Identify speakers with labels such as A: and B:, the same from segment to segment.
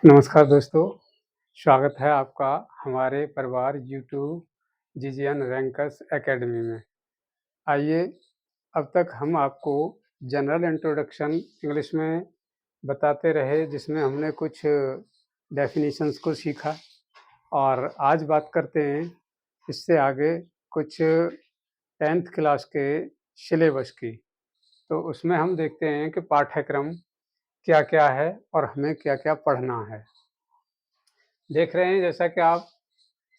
A: नमस्कार दोस्तों, स्वागत है आपका हमारे परिवार यूट्यूब जीजीएन रैंकर्स एकेडमी में। आइए, अब तक हम आपको जनरल इंट्रोडक्शन इंग्लिश में बताते रहे जिसमें हमने कुछ डेफिनेशंस को सीखा और आज बात करते हैं इससे आगे कुछ 10th क्लास के सिलेबस की। तो उसमें हम देखते हैं कि पाठ्यक्रम क्या-क्या है और हमें क्या-क्या पढ़ना है। देख रहे हैं जैसा कि आप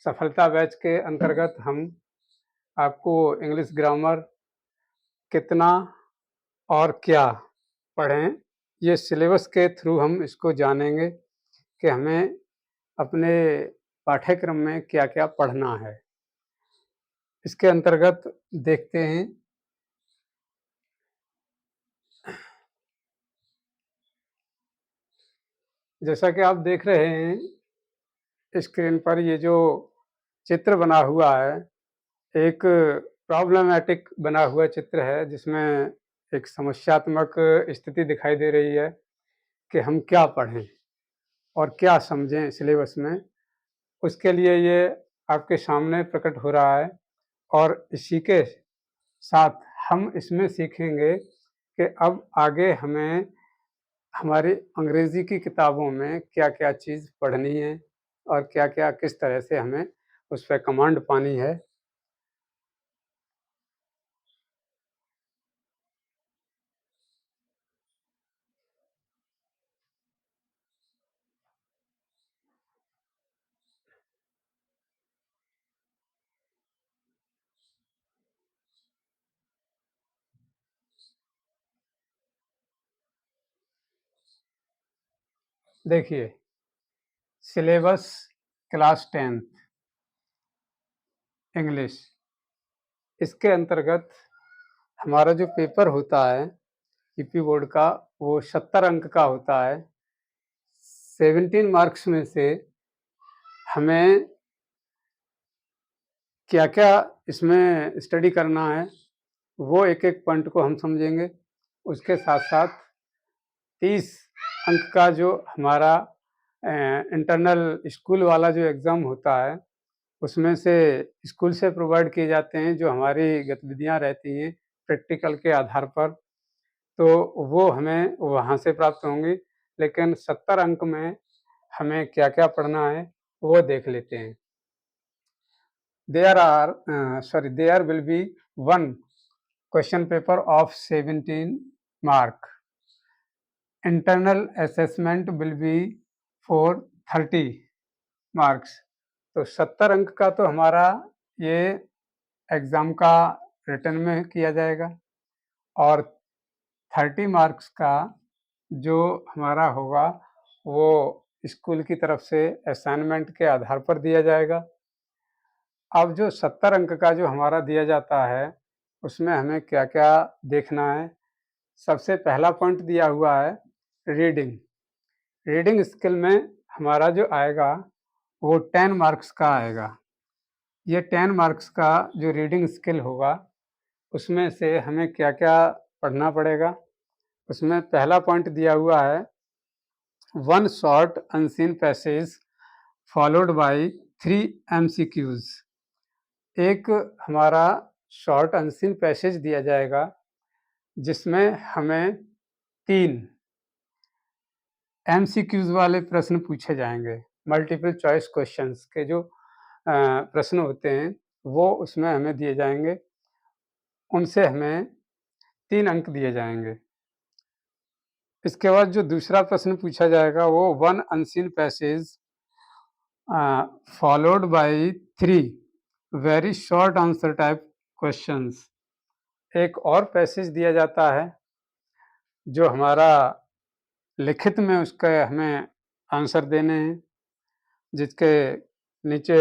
A: सफलता बैच के अंतर्गत हम आपको इंग्लिश ग्रामर कितना और क्या पढ़ें, ये सिलेबस के थ्रू हम इसको जानेंगे कि हमें अपने पाठ्यक्रम में क्या-क्या पढ़ना है। इसके अंतर्गत देखते हैं जैसा कि आप देख रहे हैं स्क्रीन पर ये जो चित्र बना हुआ है, एक प्रॉब्लमैटिक बना हुआ चित्र है जिसमें एक समस्यात्मक स्थिति दिखाई दे रही है कि हम क्या पढ़ें और क्या समझें सिलेबस में, उसके लिए ये आपके सामने प्रकट हो रहा है और इसी के साथ हम इसमें सीखेंगे कि अब आगे हमें हमारी अंग्रेज़ी की किताबों में क्या-क्या चीज़ पढ़नी है और क्या-क्या किस तरह से हमें उस पे कमांड पानी है। देखिए, सिलेबस क्लास 10th इंग्लिश, इसके अंतर्गत हमारा जो पेपर होता है यूपी बोर्ड का, वो 70 अंक का होता है। 17 मार्क्स में से हमें क्या-क्या इसमें स्टडी करना है, वो एक-एक पॉइंट को हम समझेंगे। उसके साथ-साथ 30 अंक का जो हमारा इंटरनल स्कूल वाला जो एग्ज़ाम होता है, उसमें से स्कूल से प्रोवाइड किए जाते हैं जो हमारी गतिविधियाँ रहती हैं प्रैक्टिकल के आधार पर, तो वो हमें वहाँ से प्राप्त होंगी। लेकिन 70 अंक में हमें क्या-क्या पढ़ना है, वो देख लेते हैं। There will be one question paper of 17 mark. Internal assessment will be for 30 marks. तो 70 अंक का तो हमारा ये एग्ज़ाम का रिटन में किया जाएगा और 30 मार्क्स का जो हमारा होगा वो स्कूल की तरफ से असाइनमेंट के आधार पर दिया जाएगा। अब जो 70 अंक का जो हमारा दिया जाता है, उसमें हमें क्या-क्या देखना है? सबसे पहला पॉइंट दिया हुआ है रीडिंग। रीडिंग स्किल में हमारा जो आएगा, वो 10 मार्क्स का आएगा। ये 10 मार्क्स का जो रीडिंग स्किल होगा, उसमें से हमें क्या-क्या पढ़ना पड़ेगा? उसमें पहला पॉइंट दिया हुआ है, one short unseen passage followed by 3 MCQs. एक हमारा शॉर्ट अनसीन पैसेज दिया जाएगा, जिसमें हमें 3 एमसीक्यूज़ वाले प्रश्न पूछे जाएँगे। मल्टीपल चॉइस क्वेश्चंस के जो प्रश्न होते हैं, वो उसमें हमें दिए जाएँगे। उनसे हमें 3 अंक दिए जाएँगे। इसके बाद जो दूसरा प्रश्न पूछा जाएगा, वो one unseen passage followed by 3 very short answer type questions. एक और पैसेज दिया जाता है, जो हमारा लिखित में उसका हमें आंसर देने हैं, जिसके नीचे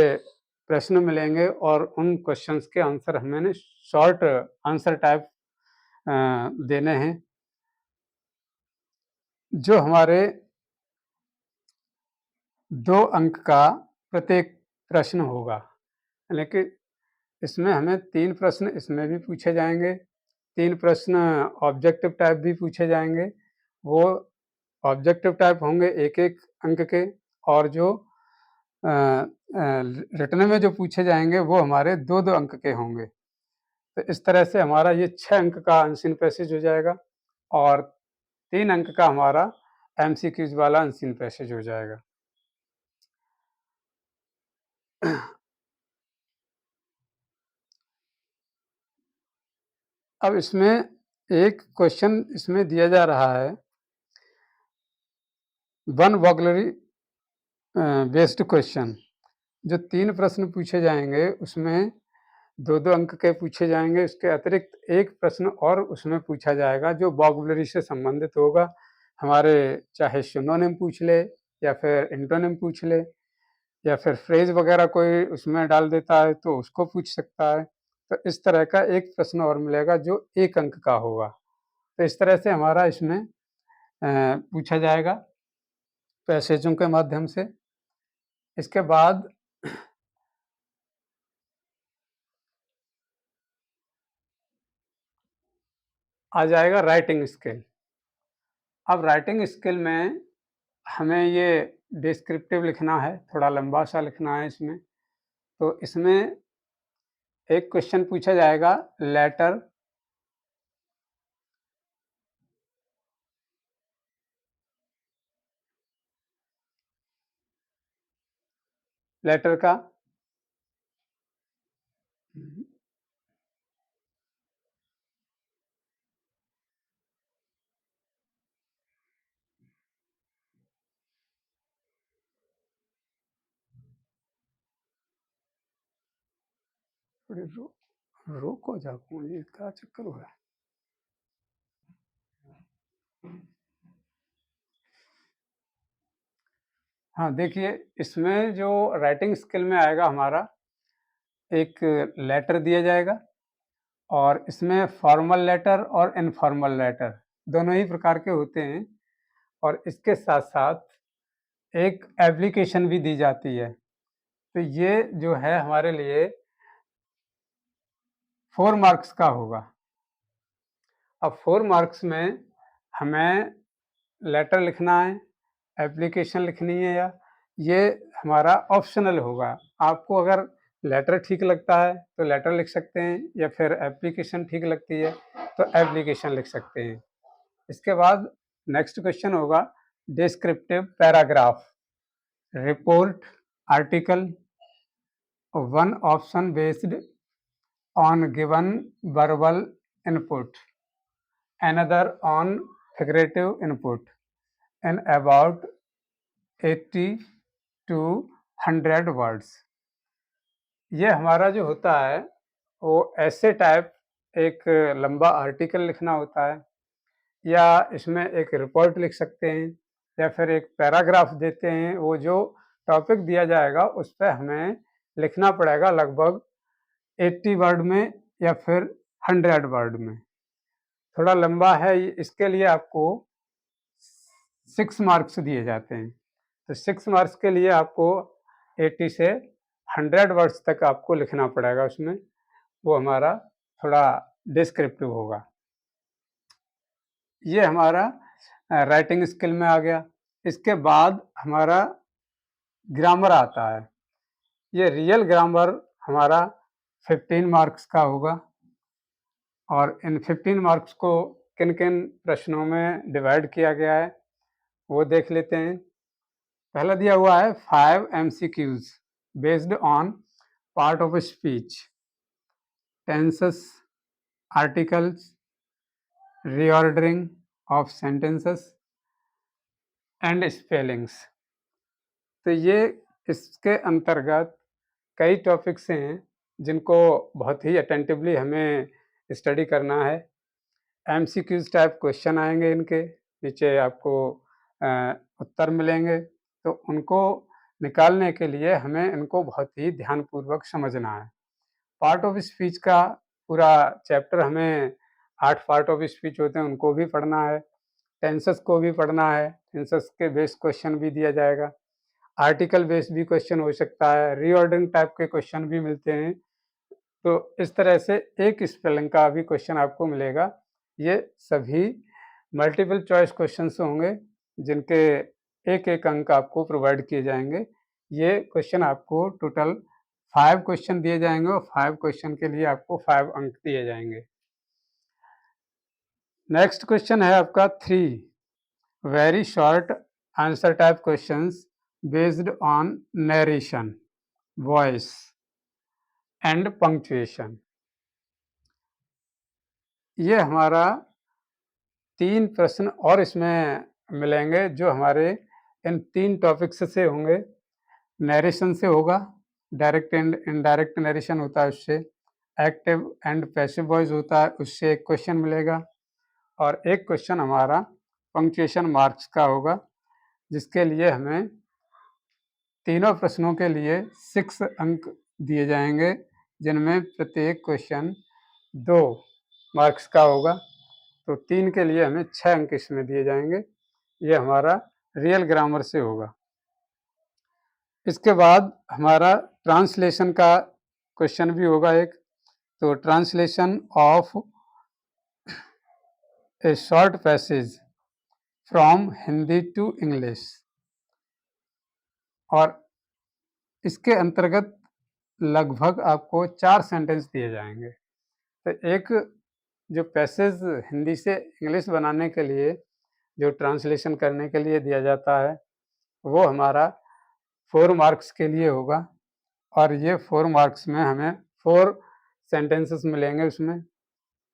A: प्रश्न मिलेंगे और उन क्वेश्चंस के आंसर हमें शॉर्ट आंसर टाइप देने हैं। जो हमारे 2 अंक का प्रत्येक प्रश्न होगा, यानी कि इसमें हमें 3 प्रश्न इसमें भी पूछे जाएँगे, 3 प्रश्न ऑब्जेक्टिव टाइप भी पूछे जाएँगे। वो ऑब्जेक्टिव टाइप होंगे 1-1 अंक के, और जो रिटन में जो पूछे जाएंगे वो हमारे 2-2 अंक के होंगे। तो इस तरह से हमारा ये 6 अंक का अनसीन पैसेज हो जाएगा और 3 अंक का हमारा एमसीक्यूज वाला अनसीन पैसेज हो जाएगा। अब इसमें एक क्वेश्चन इसमें दिया जा रहा है, वन वोकैबुलरी बेस्ड क्वेश्चन। जो 3 प्रश्न पूछे जाएंगे उसमें 2-2 अंक के पूछे जाएंगे। इसके अतिरिक्त एक प्रश्न और उसमें पूछा जाएगा जो वोकैबुलरी से संबंधित होगा। हमारे चाहे सिनोनिम पूछ ले या फिर एंटोनिम पूछ ले या फिर फ्रेज वगैरह कोई उसमें डाल देता है तो उसको पूछ सकता है। तो इस तरह का एक प्रश्न और मिलेगा जो 1 अंक का होगा। तो इस तरह से हमारा इसमें पूछा जाएगा पैसेजों के माध्यम से। इसके बाद आ जाएगा राइटिंग स्किल। अब राइटिंग स्किल में हमें ये डिस्क्रिप्टिव लिखना है, थोड़ा लंबा सा लिखना है इसमें। तो इसमें एक क्वेश्चन पूछा जाएगा, लेटर का रोको जाको, ये क्या चक्कर हुआ है? हाँ, देखिए इसमें जो राइटिंग स्किल में आएगा हमारा, एक लेटर दिया जाएगा और इसमें फॉर्मल लेटर और इनफॉर्मल लेटर दोनों ही प्रकार के होते हैं, और इसके साथ साथ एक एप्लीकेशन भी दी जाती है। तो ये जो है हमारे लिए 4 मार्क्स का होगा। अब 4 मार्क्स में हमें लेटर लिखना है, एप्लीकेशन लिखनी है, या ये हमारा ऑप्शनल होगा। आपको अगर लेटर ठीक लगता है तो लेटर लिख सकते हैं, या फिर एप्लीकेशन ठीक लगती है तो एप्लीकेशन लिख सकते हैं। इसके बाद नेक्स्ट क्वेश्चन होगा descriptive paragraph, report, article, one option based on given verbal input, another on figurative input, and about 80 to 100 words। ये हमारा जो होता है वो ऐसे टाइप एक लंबा आर्टिकल लिखना होता है, या इसमें एक रिपोर्ट लिख सकते हैं, या फिर एक पैराग्राफ देते हैं। वो जो टॉपिक दिया जाएगा उस पर हमें लिखना पड़ेगा लगभग 80 वर्ड में या फिर 100 वर्ड में। थोड़ा लंबा है, इसके लिए आपको 6 मार्क्स दिए जाते हैं। तो 6 मार्क्स के लिए आपको 80 से 100 वर्ड्स तक आपको लिखना पड़ेगा उसमें। वो हमारा थोड़ा डिस्क्रिप्टिव होगा। ये हमारा राइटिंग स्किल में आ गया। इसके बाद हमारा ग्रामर आता है। ये रियल ग्रामर हमारा 15 मार्क्स का होगा, और इन 15 मार्क्स को किन किन प्रश्नों में डिवाइड किया गया है वो देख लेते हैं। पहला दिया हुआ है 5 MCQs based on part of speech, tenses, articles, reordering of sentences and spellings. तो ये इसके अंतर्गत कई टॉपिक्स हैं जिनको बहुत ही अटेंटिवली हमें स्टडी करना है। MCQs टाइप क्वेश्चन आएंगे, इनके नीचे आपको उत्तर मिलेंगे, तो उनको निकालने के लिए हमें इनको बहुत ही ध्यानपूर्वक समझना है। पार्ट ऑफ स्पीच का पूरा चैप्टर, हमें 8 पार्ट ऑफ स्पीच होते हैं, उनको भी पढ़ना है। टेंसेस को भी पढ़ना है, टेंसेस के बेस क्वेश्चन भी दिया जाएगा। आर्टिकल बेस्ड भी क्वेश्चन हो सकता है, रीऑर्डरिंग टाइप के क्वेश्चन भी मिलते हैं। तो इस तरह से एक स्पेलिंग का भी क्वेश्चन आपको मिलेगा। ये सभी मल्टीपल चॉइस क्वेश्चन होंगे जिनके एक एक अंक आपको प्रोवाइड किए जाएंगे। ये क्वेश्चन आपको टोटल 5 क्वेश्चन दिए जाएंगे और 5 क्वेश्चन के लिए आपको 5 अंक दिए जाएंगे। नेक्स्ट क्वेश्चन है आपका 3 very short answer type questions based on narration, voice and punctuation. ये हमारा 3 प्रश्न और इसमें मिलेंगे जो हमारे इन 3 टॉपिक्स से होंगे। नरेशन से होगा, डायरेक्ट एंड इनडायरेक्ट नरेशन होता है उससे, एक्टिव एंड पैसिव वॉइस होता है उससे एक क्वेश्चन मिलेगा, और एक क्वेश्चन हमारा पंक्चुएशन मार्क्स का होगा, जिसके लिए हमें तीनों प्रश्नों के लिए 6 अंक दिए जाएंगे, जिनमें प्रत्येक क्वेश्चन 2 मार्क्स का होगा। तो 3 के लिए हमें 6 अंक इसमें दिए जाएंगे। ये हमारा रियल ग्रामर से होगा। इसके बाद हमारा ट्रांसलेशन का क्वेश्चन भी होगा एक। तो translation of a short passage from Hindi to English, और इसके अंतर्गत लगभग आपको 4 सेंटेंस दिए जाएंगे। तो एक जो पैसेज हिंदी से इंग्लिश बनाने के लिए जो ट्रांसलेशन करने के लिए दिया जाता है वो हमारा 4 मार्क्स के लिए होगा, और ये 4 मार्क्स में हमें 4 सेंटेंसेस मिलेंगे उसमें,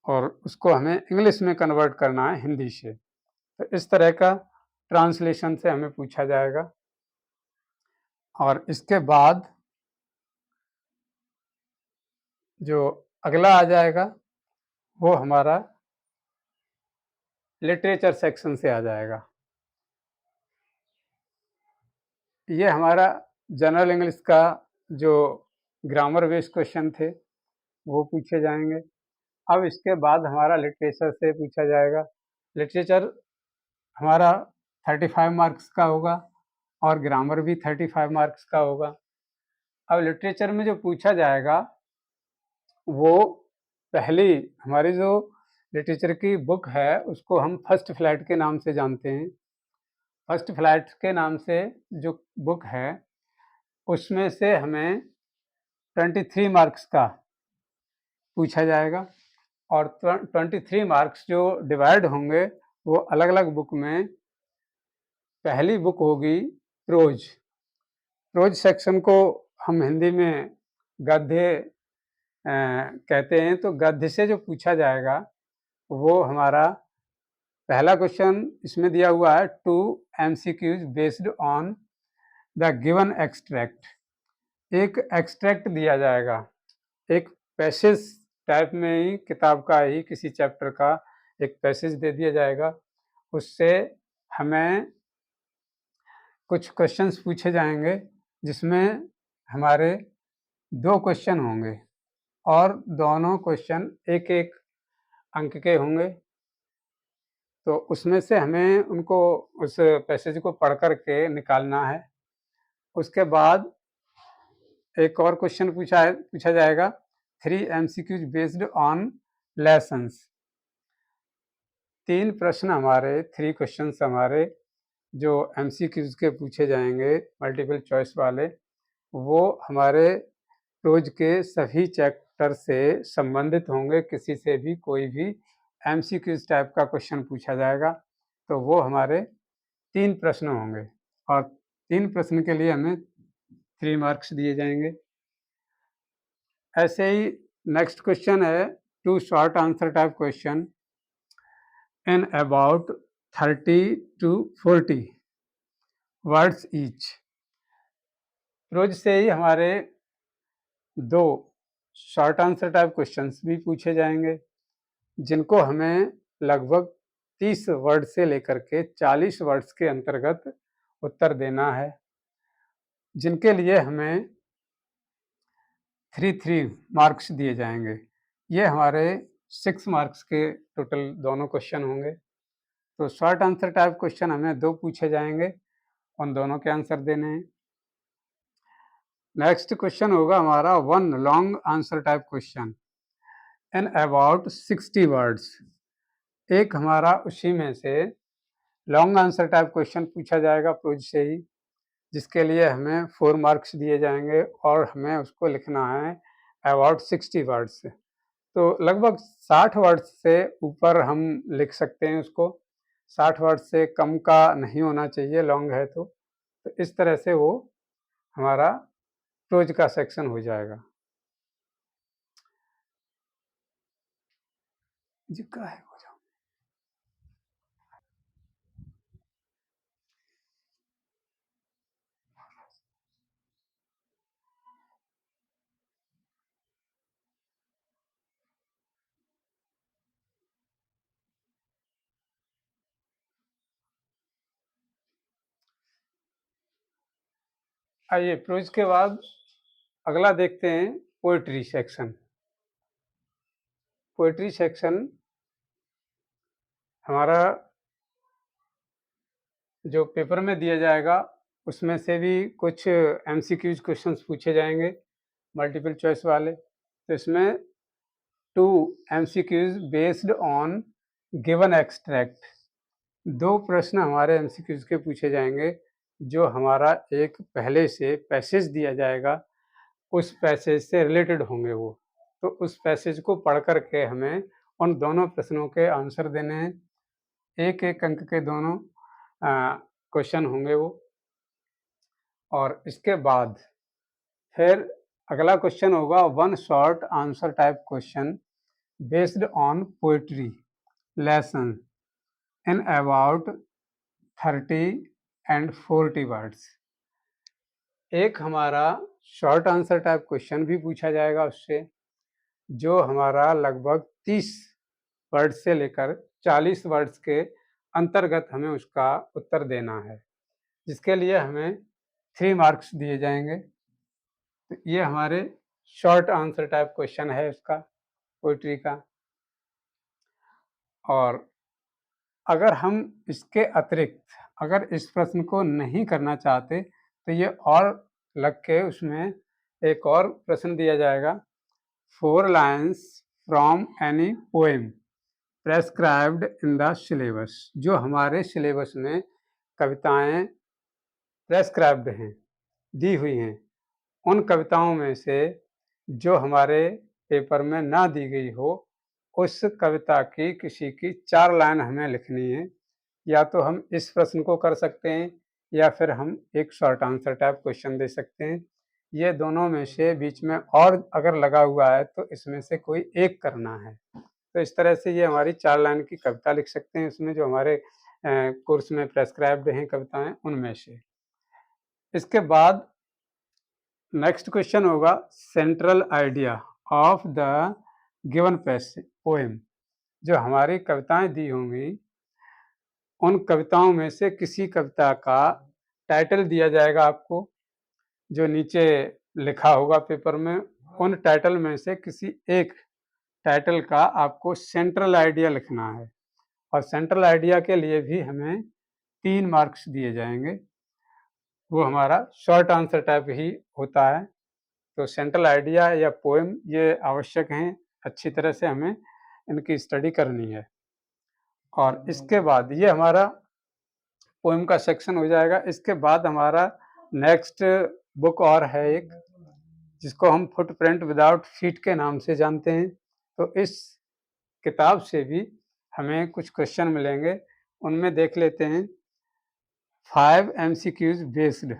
A: और उसको हमें इंग्लिश में कन्वर्ट करना है हिंदी से। तो इस तरह का ट्रांसलेशन से हमें पूछा जाएगा। और इसके बाद जो अगला आ जाएगा वो हमारा लिटरेचर सेक्शन से आ जाएगा। ये हमारा जनरल इंग्लिश का जो ग्रामर बेस्ड क्वेश्चन थे वो पूछे जाएंगे। अब इसके बाद हमारा लिटरेचर से पूछा जाएगा। लिटरेचर हमारा 35 मार्क्स का होगा और ग्रामर भी 35 मार्क्स का होगा। अब लिटरेचर में जो पूछा जाएगा वो पहली हमारी जो लिटरेचर की बुक है उसको हम फर्स्ट फ्लैट के नाम से जानते हैं। फर्स्ट फ्लैट के नाम से जो बुक है उसमें से हमें 23 मार्क्स का पूछा जाएगा, और 23 मार्क्स जो डिवाइड होंगे वो अलग अलग बुक में। पहली बुक होगी प्रोज। प्रोज सेक्शन को हम हिंदी में गद्य कहते हैं। तो गद्य से जो पूछा जाएगा वो हमारा पहला क्वेश्चन इसमें दिया हुआ है 2 MCQs based on the given extract. एक एक्सट्रैक्ट दिया जाएगा, एक पैसेज टाइप में ही किताब का ही किसी चैप्टर का एक पैसेज दे दिया जाएगा, उससे हमें कुछ क्वेश्चंस पूछे जाएंगे जिसमें हमारे 2 क्वेश्चन होंगे और दोनों क्वेश्चन एक एक अंक के होंगे। तो उसमें से हमें उनको उस पैसेज को पढ़ कर के निकालना है। उसके बाद एक और क्वेश्चन पूछा जाएगा 3 MCQs बेस्ड ऑन लेसन्स। 3 प्रश्न हमारे 3 क्वेश्चंस हमारे जो MCQs के पूछे जाएंगे मल्टीपल चॉइस वाले, वो हमारे रोज के सभी चैप्टर से संबंधित होंगे। किसी से भी कोई भी MCQs टाइप का क्वेश्चन पूछा जाएगा तो वो हमारे 3 प्रश्न होंगे, और 3 प्रश्न के लिए हमें 3 मार्क्स दिए जाएंगे। ऐसे ही नेक्स्ट क्वेश्चन है 2 short answer type question in about 30 to 40 words each. रोज से ही हमारे 2 शॉर्ट आंसर टाइप क्वेश्चंस भी पूछे जाएंगे, जिनको हमें लगभग 30 वर्ड से लेकर के 40 वर्ड्स के अंतर्गत उत्तर देना है, जिनके लिए हमें 3 मार्क्स दिए जाएंगे। ये हमारे 6 मार्क्स के टोटल दोनों क्वेश्चन होंगे। तो शॉर्ट आंसर टाइप क्वेश्चन हमें 2 पूछे जाएंगे, उन दोनों के आंसर देने हैं। नेक्स्ट क्वेश्चन होगा हमारा 1 long answer type question in about 60 words. एक हमारा उसी में से लॉन्ग आंसर टाइप क्वेश्चन पूछा जाएगा प्रोज से ही, जिसके लिए हमें 4 मार्क्स दिए जाएंगे और हमें उसको लिखना है अबाउट 60 वर्ड्स से। तो लगभग 60 वर्ड्स से ऊपर हम लिख सकते हैं उसको, 60 वर्ड्स से कम का नहीं होना चाहिए लॉन्ग है तो इस तरह से वो हमारा प्रोज का सेक्शन हो जाएगा। जी का है हो जाओ। आइए प्रोज के बाद अगला देखते हैं पोएट्री सेक्शन। पोएट्री सेक्शन हमारा जो पेपर में दिया जाएगा उसमें से भी कुछ एमसीक्यूज क्वेश्चंस पूछे जाएंगे मल्टीपल चॉइस वाले। तो इसमें 2 MCQs based on given extract, 2 प्रश्न हमारे एमसीक्यूज के पूछे जाएंगे जो हमारा एक पहले से पैसेज दिया जाएगा, उस पैसेज से रिलेटेड होंगे वो। तो उस पैसेज को पढ़ करके हमें उन दोनों प्रश्नों के आंसर देने हैं। एक एक अंक के दोनों क्वेश्चन होंगे वो। और इसके बाद फिर अगला क्वेश्चन होगा 1 short answer type question based on poetry lesson in about 30 and 40 words. एक हमारा शॉर्ट आंसर टाइप क्वेश्चन भी पूछा जाएगा उससे, जो हमारा लगभग 30 वर्ड से लेकर 40 वर्ड्स के अंतर्गत हमें उसका उत्तर देना है, जिसके लिए हमें 3 मार्क्स दिए जाएंगे। तो ये हमारे शॉर्ट आंसर टाइप क्वेश्चन है इसका पोइट्री का। और अगर हम इसके अतिरिक्त अगर इस प्रश्न को नहीं करना चाहते तो ये और लग के उसमें एक और प्रश्न दिया जाएगा 4 lines from any poem prescribed in the syllabus. जो हमारे सिलेबस में कविताएं प्रेस्क्राइब्ड हैं, दी हुई हैं, उन कविताओं में से जो हमारे पेपर में ना दी गई हो, उस कविता की किसी की 4 लाइन हमें लिखनी है। या तो हम इस प्रश्न को कर सकते हैं या फिर हम एक शॉर्ट आंसर टाइप क्वेश्चन दे सकते हैं। ये दोनों में से बीच में और अगर लगा हुआ है तो इसमें से कोई एक करना है। तो इस तरह से ये हमारी 4 लाइन की कविता लिख सकते हैं इसमें, जो हमारे कोर्स में प्रेस्क्राइब्ड हैं कविताएं उनमें से। इसके बाद नेक्स्ट क्वेश्चन होगा central idea of the given passage poem. जो हमारी कविताएं दी होंगी उन कविताओं में से किसी कविता का टाइटल दिया जाएगा आपको, जो नीचे लिखा होगा पेपर में। उन टाइटल में से किसी एक टाइटल का आपको सेंट्रल आइडिया लिखना है और सेंट्रल आइडिया के लिए भी हमें 3 मार्क्स दिए जाएंगे। वो हमारा शॉर्ट आंसर टाइप ही होता है। तो सेंट्रल आइडिया या पोएम ये आवश्यक हैं, अच्छी तरह से हमें इनकी स्टडी करनी है। और इसके बाद ये हमारा पोएम का सेक्शन हो जाएगा। इसके बाद हमारा नेक्स्ट बुक और है एक, जिसको हम फुटप्रिंट विदाउट फीट के नाम से जानते हैं। तो इस किताब से भी हमें कुछ क्वेश्चन मिलेंगे, उनमें देख लेते हैं। 5 MCQs based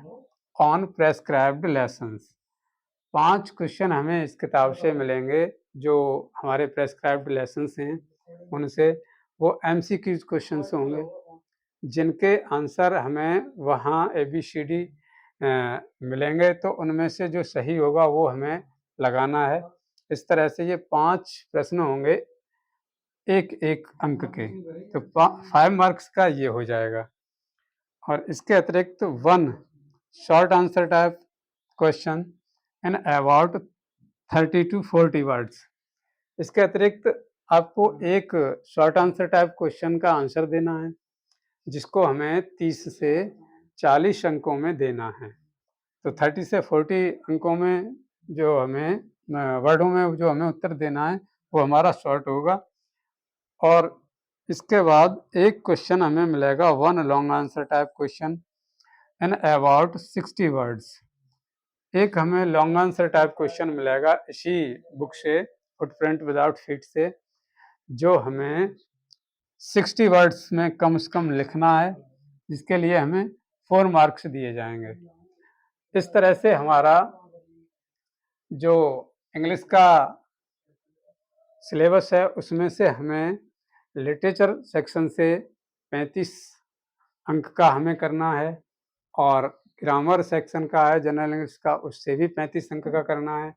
A: on prescribed lessons. 5 question हमें इस किताब से मिलेंगे जो हमारे प्रेस्क्राइब्ड लेसन्स हैं उनसे। वो MCQs क्वेश्चंस होंगे जिनके आंसर हमें वहाँ ABCD मिलेंगे, तो उनमें से जो सही होगा वो हमें लगाना है। इस तरह से ये 5 प्रश्न होंगे एक एक अंक के, तो 5 मार्क्स का ये हो जाएगा। और इसके अतिरिक्त 1 short answer type question in about 30 to 40 words. इसके अतिरिक्त आपको एक शॉर्ट आंसर टाइप क्वेश्चन का आंसर देना है, जिसको हमें 30 से 40 अंकों में देना है। तो 30 से 40 अंकों में जो हमें वर्डों में जो हमें उत्तर देना है वो हमारा शॉर्ट होगा। और इसके बाद एक क्वेश्चन हमें मिलेगा, one long answer type question in about 60 words. एक हमें लॉन्ग आंसर टाइप क्वेश्चन मिलेगा इसी बुक से, फुटप्रिंट विदाउट फीट से, जो हमें 60 वर्ड्स में कम से कम लिखना है, जिसके लिए हमें 4 मार्क्स दिए जाएंगे। इस तरह से हमारा जो इंग्लिश का सिलेबस है उसमें से हमें लिटरेचर सेक्शन से 35 अंक का हमें करना है, और ग्रामर सेक्शन का है जनरल इंग्लिश का, उससे भी 35 अंक का करना है।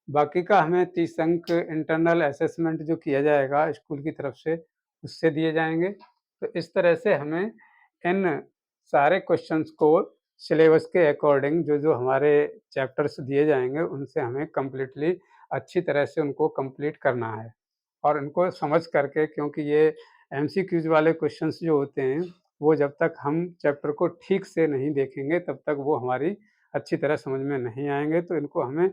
A: बाकी का हमें 30 अंक इंटरनल असेसमेंट जो किया जाएगा स्कूल की तरफ से, उससे दिए जाएंगे। तो इस तरह से हमें इन सारे क्वेश्चंस को सिलेबस के अकॉर्डिंग जो जो हमारे चैप्टर्स दिए जाएंगे उनसे हमें कम्प्लीटली अच्छी तरह से उनको कंप्लीट करना है, और इनको समझ करके, क्योंकि ये एमसीक्यूज वाले क्वेश्चंस जो होते हैं वो जब तक हम चैप्टर को ठीक से नहीं देखेंगे तब तक वो हमारी अच्छी तरह समझ में नहीं आएंगे। तो इनको हमें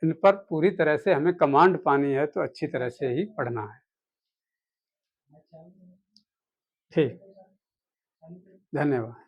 A: इन पर पूरी तरह से हमें कमांड पानी है, तो अच्छी तरह से ही पढ़ना है। ठीक, धन्यवाद।